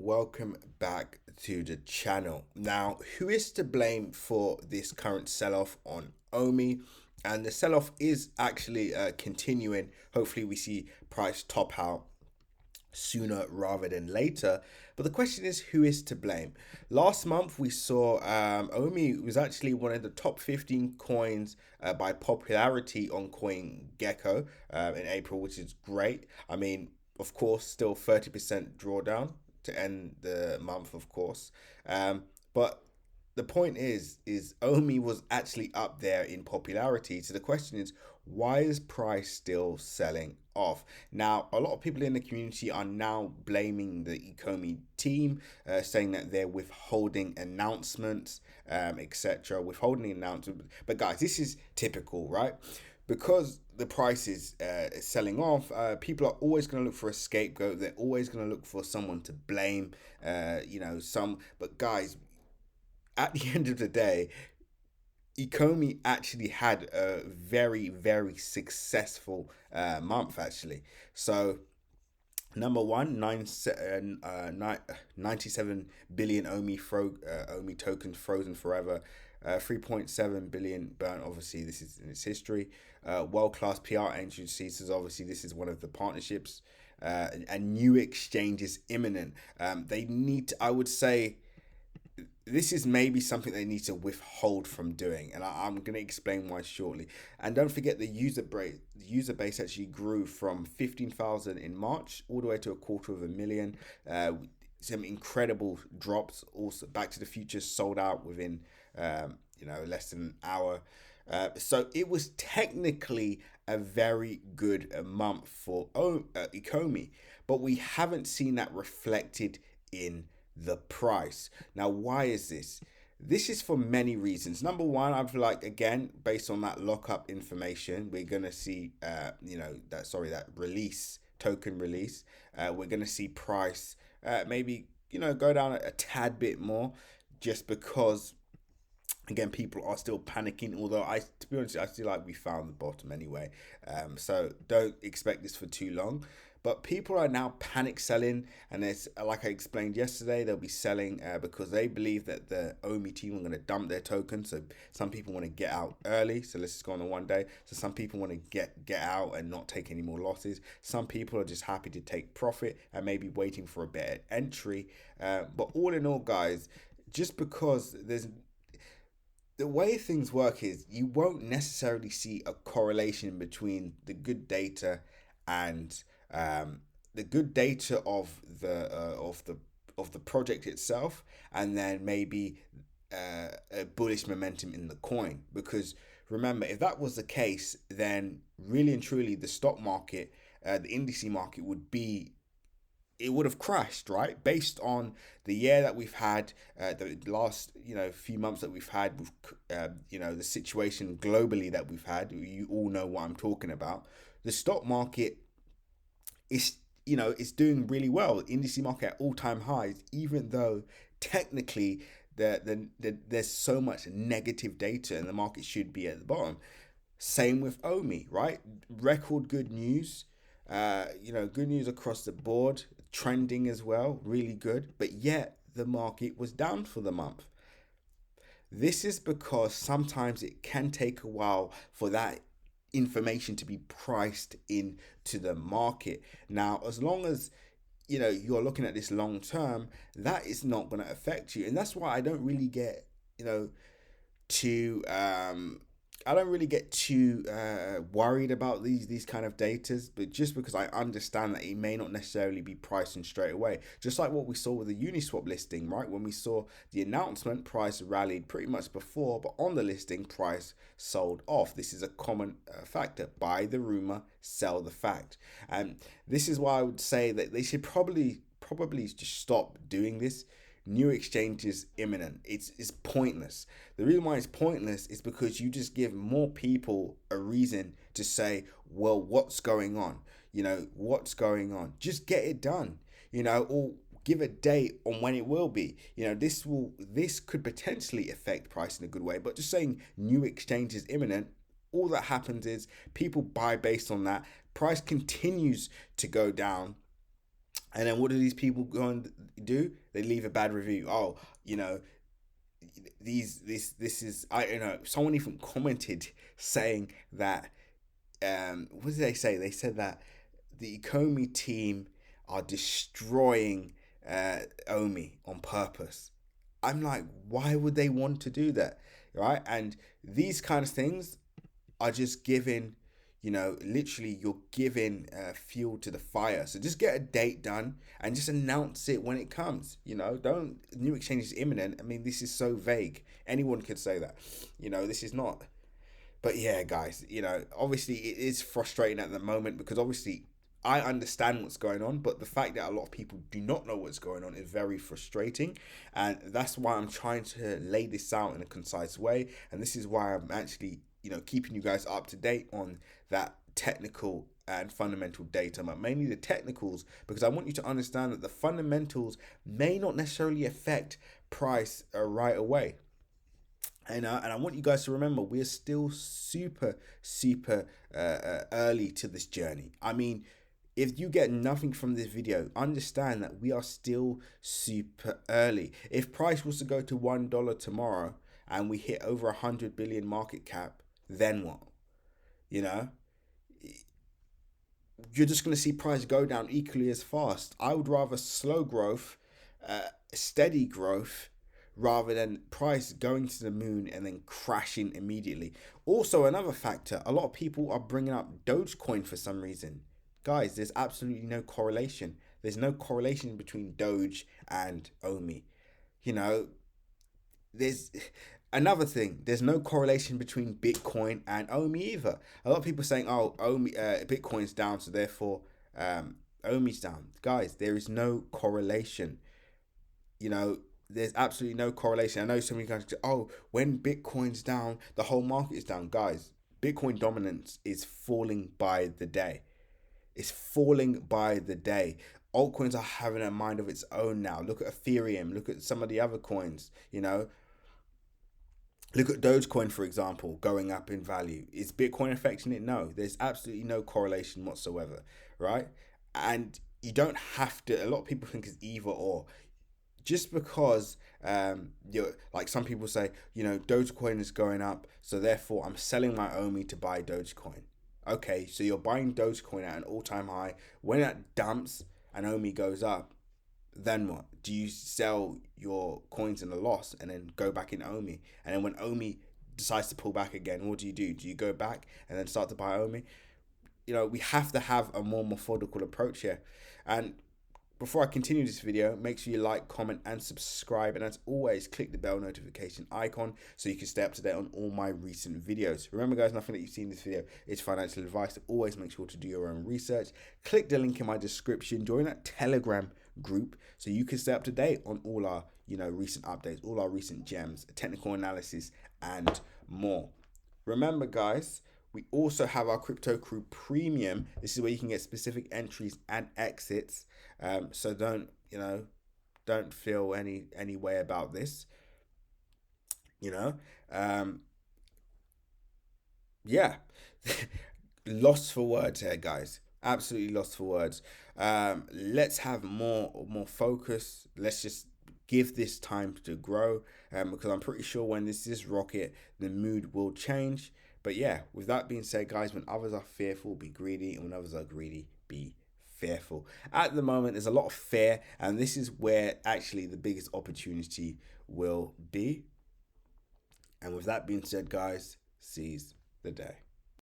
welcome back to the channel. Now, who is to blame for this current sell-off on OMI? And the sell-off is actually continuing. Hopefully we see price top out sooner rather than later. But the question is, who is to blame? Last month we saw OMI was actually one of the top 15 coins by popularity on CoinGecko in April, which is great. I mean, of course, still 30% drawdown to end the month, of course. But the point is OMI was actually up there in popularity. So the question is, why is price still selling off? Now, a lot of people in the community are now blaming the ECOMI team, saying that they're withholding announcements, etc. Withholding announcements. But guys, this is typical, right? Because the price is selling off, people are always going to look for a scapegoat. They're always going to look for someone to blame, But guys, at the end of the day, ECOMI actually had a very, very successful month, actually. So, number one, 97 billion OMI tokens frozen forever. 3.7 billion burnt. Obviously, this is in its history. World-class PR agencies. Obviously, this is one of the partnerships. And new exchange is imminent. They need to, I would say, this is maybe something they need to withhold from doing, and I'm going to explain why shortly. And don't forget, the user base actually grew from 15,000 in March all the way to 250,000. Some incredible drops. Also, Back to the Future sold out within less than an hour. So it was technically a very good month for ECOMI, but we haven't seen that reflected in the price. Now, why is this? This is for many reasons. Number one, I feel like, again, based on that lockup information, we're gonna see that token release. We're gonna see price maybe go down a tad bit more, just because, again, people are still panicking. Although to be honest, I feel like we found the bottom anyway. So don't expect this for too long. But people are now panic selling, and it's like I explained yesterday, they'll be selling because they believe that the OMI team are going to dump their tokens. So some people want to get out early. So let's just go on a one day. So some people want to get out and not take any more losses. Some people are just happy to take profit and maybe waiting for a better entry. But all in all, guys, just because the way things work is you won't necessarily see a correlation between the good data and the good data of the project itself, and then maybe a bullish momentum in the coin. Because remember, if that was the case, then really and truly the stock market, the index market would have crashed, right? Based on the year that we've had, the last few months that we've had, with the situation globally that we've had. You all know what I'm talking about. The stock market is doing really well. Index market at all-time highs, even though technically there's so much negative data and the market should be at the bottom. Same with OMI, right? Record good news. Good news across the board, trending as well, really good, but yet the market was down for the month. This is because sometimes it can take a while for that information to be priced into the market. Now, as long as you're looking at this long term, that is not going to affect you. And that's why I don't really get too worried about these kind of datas, but just because I understand that it may not necessarily be pricing straight away. Just like what we saw with the Uniswap listing, right? When we saw the announcement, price rallied pretty much before, but on the listing, price sold off. This is a common factor. Buy the rumor, sell the fact. And this is why I would say that they should probably just stop doing this. New exchange is imminent. It's pointless. The reason why it's pointless is because you just give more people a reason to say, well, what's going on? What's going on? Just get it done, or give a date on when it will be. This could potentially affect price in a good way, but just saying new exchange is imminent, all that happens is people buy based on that. Price continues to go down, And then what do these people go and do? They leave a bad review. Oh, you know, this is, I don't know. Someone even commented saying that, what did they say? They said that the ECOMI team are destroying OMI on purpose. I'm like, why would they want to do that, right? And these kind of things are just giving, literally you're giving fuel to the fire. So just get a date done and just announce it when it comes. Don't, new exchange is imminent. I mean, this is so vague. Anyone could say that. This is not. But yeah, guys, obviously it is frustrating at the moment because obviously I understand what's going on, but the fact that a lot of people do not know what's going on is very frustrating. And that's why I'm trying to lay this out in a concise way. And this is why I'm actually, keeping you guys up to date on that technical and fundamental data, but mainly the technicals, because I want you to understand that the fundamentals may not necessarily affect price right away. And I want you guys to remember, we're still super, super early to this journey. I mean, if you get nothing from this video, understand that we are still super early. If price was to go to $1 tomorrow and we hit over 100 billion market cap, then what? You're just going to see price go down equally as fast. I would rather slow growth, steady growth, rather than price going to the moon and then crashing immediately. Also, another factor, a lot of people are bringing up Dogecoin for some reason. Guys, there's absolutely no correlation. There's no correlation between Doge and OMI. There's another thing. There's no correlation between Bitcoin and OMI either. A lot of people saying, "Oh, OMI, Bitcoin's down, so therefore OMI's down." Guys, there is no correlation. There's absolutely no correlation. I know so many guys go, "Oh, when Bitcoin's down, the whole market is down." Guys, Bitcoin dominance is falling by the day. It's falling by the day. Altcoins are having a mind of its own now. Look at Ethereum. Look at some of the other coins. Look at Dogecoin, for example, going up in value. Is Bitcoin affecting it? No. There's absolutely no correlation whatsoever, right? And you don't have to. A lot of people think it's either or. Just because you're like, some people say, Dogecoin is going up, so therefore I'm selling my OMI to buy Dogecoin. Okay, so you're buying Dogecoin at an all-time high. When that dumps and OMI goes up, then what? Do you sell your coins in a loss and then go back in OMI? And then when OMI decides to pull back again, what do? Do you go back and then start to buy OMI? We have to have a more methodical approach here. And before I continue this video, make sure you like, comment, and subscribe. And as always, click the bell notification icon so you can stay up to date on all my recent videos. Remember, guys, nothing that you see in this video is financial advice. Always make sure to do your own research. Click the link in my description. Join that Telegram group so you can stay up to date on all our, recent updates, all our recent gems, technical analysis, and more. Remember, guys, we also have our Crypto Crew Premium. This is where you can get specific entries and exits. So don't feel any way about this. Yeah, lost for words here, guys. Absolutely lost for words. Let's have more focus. Let's just give this time to grow, because I'm pretty sure when this is rocket, the mood will change. But yeah, with that being said, guys, when others are fearful, be greedy, and when others are greedy, be fearful. At the moment, there's a lot of fear, and this is where actually the biggest opportunity will be. And with that being said, guys, seize the day.